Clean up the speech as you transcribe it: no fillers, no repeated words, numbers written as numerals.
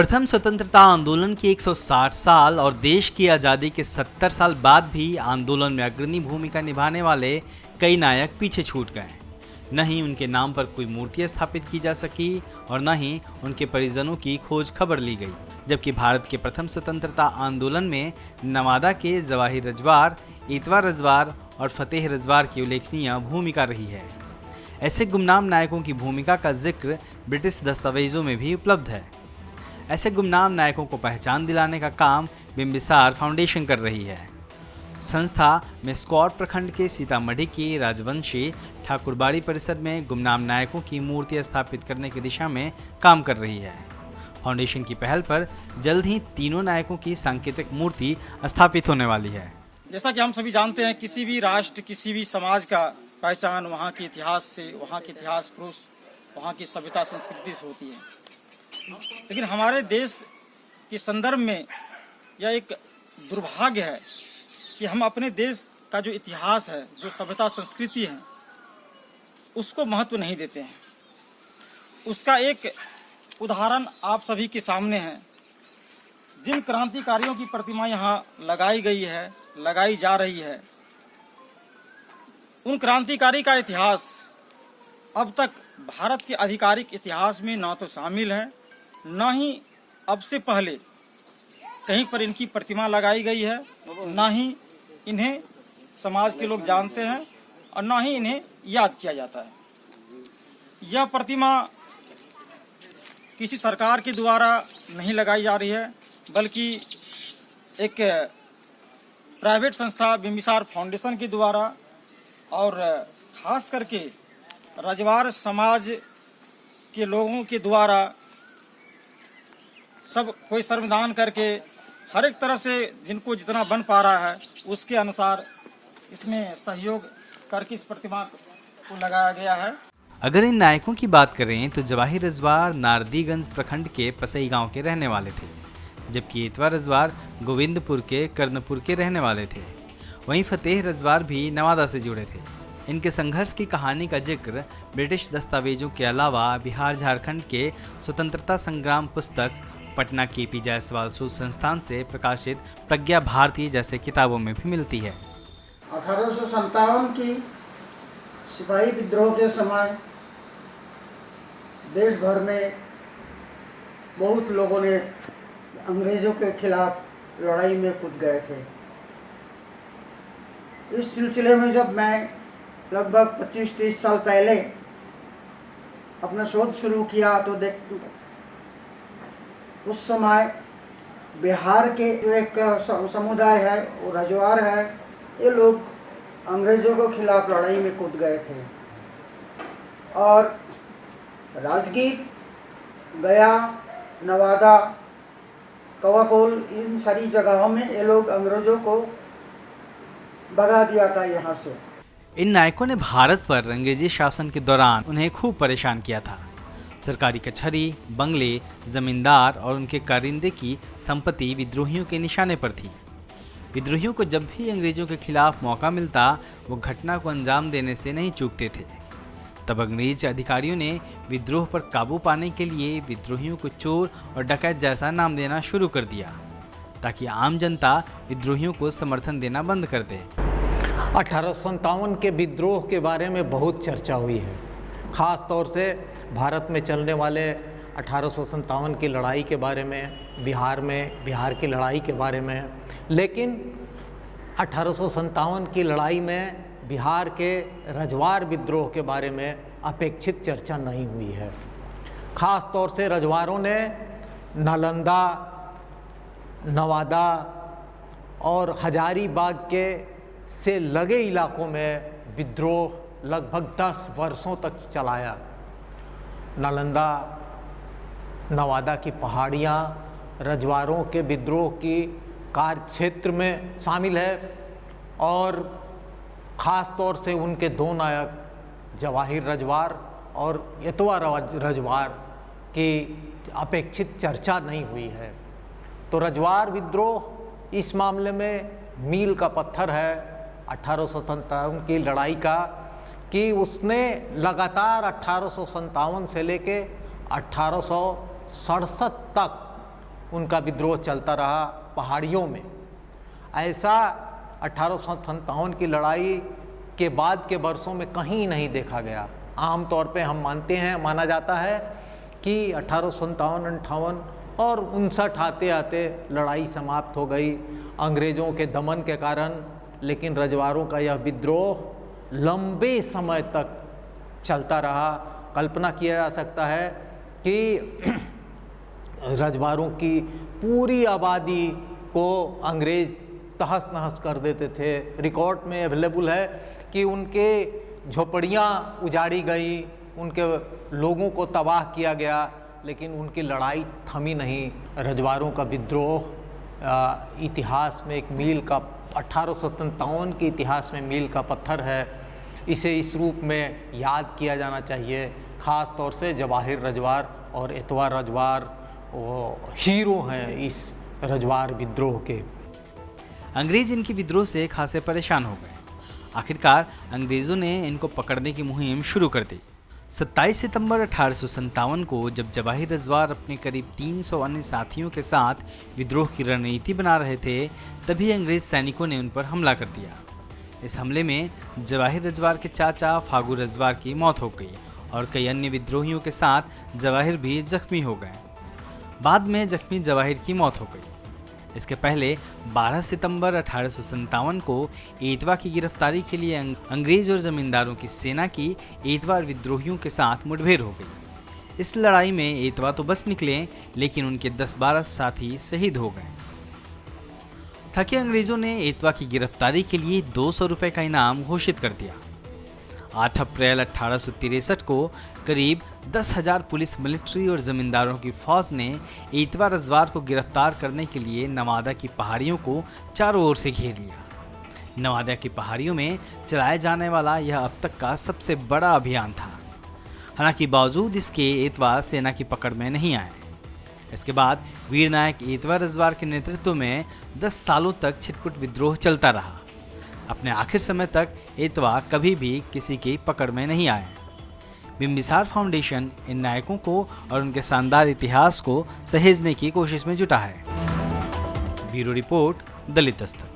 प्रथम स्वतंत्रता आंदोलन के 160 साल और देश की आज़ादी के 70 साल बाद भी आंदोलन में अग्रणी भूमिका निभाने वाले कई नायक पीछे छूट गए। न ही उनके नाम पर कोई मूर्ति स्थापित की जा सकी और न ही उनके परिजनों की खोज खबर ली गई। जबकि भारत के प्रथम स्वतंत्रता आंदोलन में नवादा के जवाहिर रजवार, इतवार रजवार और फतेह रजवार की उल्लेखनीय भूमिका रही है। ऐसे गुमनाम नायकों की भूमिका का जिक्र ब्रिटिश दस्तावेजों में भी उपलब्ध है। ऐसे गुमनाम नायकों को पहचान दिलाने का काम बिम्बिसार फाउंडेशन कर रही है। संस्था मेस्कौर प्रखंड के सीतामढ़ी के राजवंशी ठाकुरबाड़ी परिसर में गुमनाम नायकों की मूर्ति स्थापित करने की दिशा में काम कर रही है। फाउंडेशन की पहल पर जल्द ही तीनों नायकों की सांकेतिक मूर्ति स्थापित होने वाली है। जैसा कि हम सभी जानते हैं, किसी भी राष्ट्र, किसी भी समाज का पहचान वहाँ के इतिहास से, वहाँ के इतिहास पुरुष, वहाँ की सभ्यता संस्कृति से होती है। लेकिन हमारे देश के संदर्भ में यह एक दुर्भाग्य है कि हम अपने देश का जो इतिहास है, जो सभ्यता संस्कृति है, उसको महत्व नहीं देते हैं। उसका एक उदाहरण आप सभी के सामने है। जिन क्रांतिकारियों की प्रतिमा यहाँ लगाई गई है, लगाई जा रही है, उन क्रांतिकारी का इतिहास अब तक भारत के आधिकारिक इतिहास में न तो शामिल है, न ही अब से पहले कहीं पर इनकी प्रतिमा लगाई गई है, न ही इन्हें समाज के लोग जानते हैं और न ही इन्हें याद किया जाता है। यह प्रतिमा किसी सरकार के द्वारा नहीं लगाई जा रही है, बल्कि एक प्राइवेट संस्था बिम्बिसार फाउंडेशन के द्वारा और खास करके रजवार समाज के लोगों के द्वारा सब कोई श्रमदान करके हर एक तरह से जिनको जितना बन पा रहा है उसके अनुसार इसमें सहयोग करके इस प्रतिमा को लगाया गया है। अगर इन नायकों की बात करें तो जवाहिर रजवार नारदीगंज प्रखंड के पसई गांव के रहने वाले थे, जबकि इतवार रजवार गोविंदपुर के कर्णपुर के रहने वाले थे। वहीं फतेह रजवार भी नवादा से जुड़े थे। इनके संघर्ष की कहानी का जिक्र ब्रिटिश दस्तावेजों के अलावा बिहार झारखंड के स्वतंत्रता संग्राम पुस्तक, पटना के जायसवाल शोध संस्थान से प्रकाशित प्रज्ञा भारती जैसे किताबों में भी मिलती है। 1857 की सिपाही विद्रोह के समय देश भर में बहुत लोगों ने अंग्रेज़ों के खिलाफ लड़ाई में कूद गए थे। इस सिलसिले में जब मैं लगभग 25-30 साल पहले अपना शोध शुरू किया तो उस समय बिहार के एक समुदाय है, वो रजवार है, ये लोग अंग्रेज़ों के खिलाफ लड़ाई में कूद गए थे और राजगीर, गया, नवादा, कवाकोल, इन सारी जगहों में ये लोग अंग्रेज़ों को भगा दिया था यहाँ से। इन नायकों ने भारत पर अंग्रेजी शासन के दौरान उन्हें खूब परेशान किया था। सरकारी कचहरी, बंगले, जमींदार और उनके कारिंदे की संपत्ति विद्रोहियों के निशाने पर थी। विद्रोहियों को जब भी अंग्रेजों के खिलाफ मौका मिलता, वो घटना को अंजाम देने से नहीं चूकते थे। तब अंग्रेज अधिकारियों ने विद्रोह पर काबू पाने के लिए विद्रोहियों को चोर और डकैत जैसा नाम देना शुरू कर दिया, ताकि आम जनता विद्रोहियों को समर्थन देना बंद कर दे। 1857 के विद्रोह के बारे में बहुत चर्चा हुई है, ख़ास तौर से भारत में चलने वाले 1857 की लड़ाई के बारे में, बिहार की लड़ाई के बारे में। लेकिन 1857 की लड़ाई में बिहार के रजवार विद्रोह के बारे में अपेक्षित चर्चा नहीं हुई है। ख़ास तौर से रजवारों ने नालंदा, नवादा और हजारीबाग के से लगे इलाकों में विद्रोह लगभग 10 वर्षों तक चलाया। नालंदा, नवादा की पहाड़ियाँ रजवारों के विद्रोह की कार्य क्षेत्र में शामिल है और ख़ास तौर से उनके दो नायक जवाहिर रजवार और इतवार रजवार की अपेक्षित चर्चा नहीं हुई है। तो रजवार विद्रोह इस मामले में मील का पत्थर है 1857 की लड़ाई का, कि उसने लगातार 1857 से लेके 1867 तक उनका विद्रोह चलता रहा पहाड़ियों में। ऐसा 1857 की लड़ाई के बाद के वर्षों में कहीं नहीं देखा गया। आम तौर पे हम माना जाता है कि 1857-58 और 59 आते आते लड़ाई समाप्त हो गई अंग्रेज़ों के दमन के कारण, लेकिन रजवाड़ों का यह विद्रोह लंबे समय तक चलता रहा। कल्पना किया जा सकता है कि रजवाड़ों की पूरी आबादी को अंग्रेज तहस नहस कर देते थे। रिकॉर्ड में अवेलेबल है कि उनके झोपड़ियाँ उजाड़ी गई, उनके लोगों को तबाह किया गया, लेकिन उनकी लड़ाई थमी नहीं। रजवाड़ों का विद्रोह इतिहास में एक मील का 1857 के इतिहास में मील का पत्थर है। इसे इस रूप में याद किया जाना चाहिए। ख़ास तौर से जवाहिर रजवाड़ और एतवार रजवाड़ वो हीरो हैं इस रजवाड़ विद्रोह के। अंग्रेज इनके विद्रोह से खासे परेशान हो गए। आखिरकार अंग्रेज़ों ने इनको पकड़ने की मुहिम शुरू कर दी। 27 सितंबर 1857 को जब जवाहिर रजवाड़ अपने करीब 300 अन्य साथियों के साथ विद्रोह की रणनीति बना रहे थे, तभी अंग्रेज सैनिकों ने उन पर हमला कर दिया। इस हमले में जवाहिर रजवाड़ के चाचा फागू रजवाड़ की मौत हो गई और कई अन्य विद्रोहियों के साथ जवाहिर भी जख्मी हो गए। बाद में जख्मी जवाहिर की मौत हो गई। इसके पहले 12 सितंबर 1857 को एतवा की गिरफ्तारी के लिए अंग्रेज और जमींदारों की सेना की एतवार विद्रोहियों के साथ मुठभेड़ हो गई। इस लड़ाई में एतवा तो बच निकले, लेकिन उनके 10-12 साथी शहीद हो गए। थके अंग्रेजों ने एतवा की गिरफ्तारी के लिए 200 रुपये का इनाम घोषित कर दिया। 8 अप्रैल 1863 को करीब 10,000 पुलिस, मिलिट्री और जमींदारों की फौज ने एतवा रजवाड़ को गिरफ्तार करने के लिए नवादा की पहाड़ियों को चारों ओर से घेर लिया। नवादा की पहाड़ियों में चलाया जाने वाला यह अब तक का सबसे बड़ा अभियान था। हालांकि बावजूद इसके एतवा सेना की पकड़ में नहीं आए। इसके बाद वीर नायक एतवा रजवाड़ के नेतृत्व में 10 सालों तक छिटपुट विद्रोह चलता रहा। अपने आखिर समय तक एतवा कभी भी किसी की पकड़ में नहीं आए। बिम्बिसार फाउंडेशन इन नायकों को और उनके शानदार इतिहास को सहेजने की कोशिश में जुटा है। ब्यूरो रिपोर्ट, दलित दस्तक।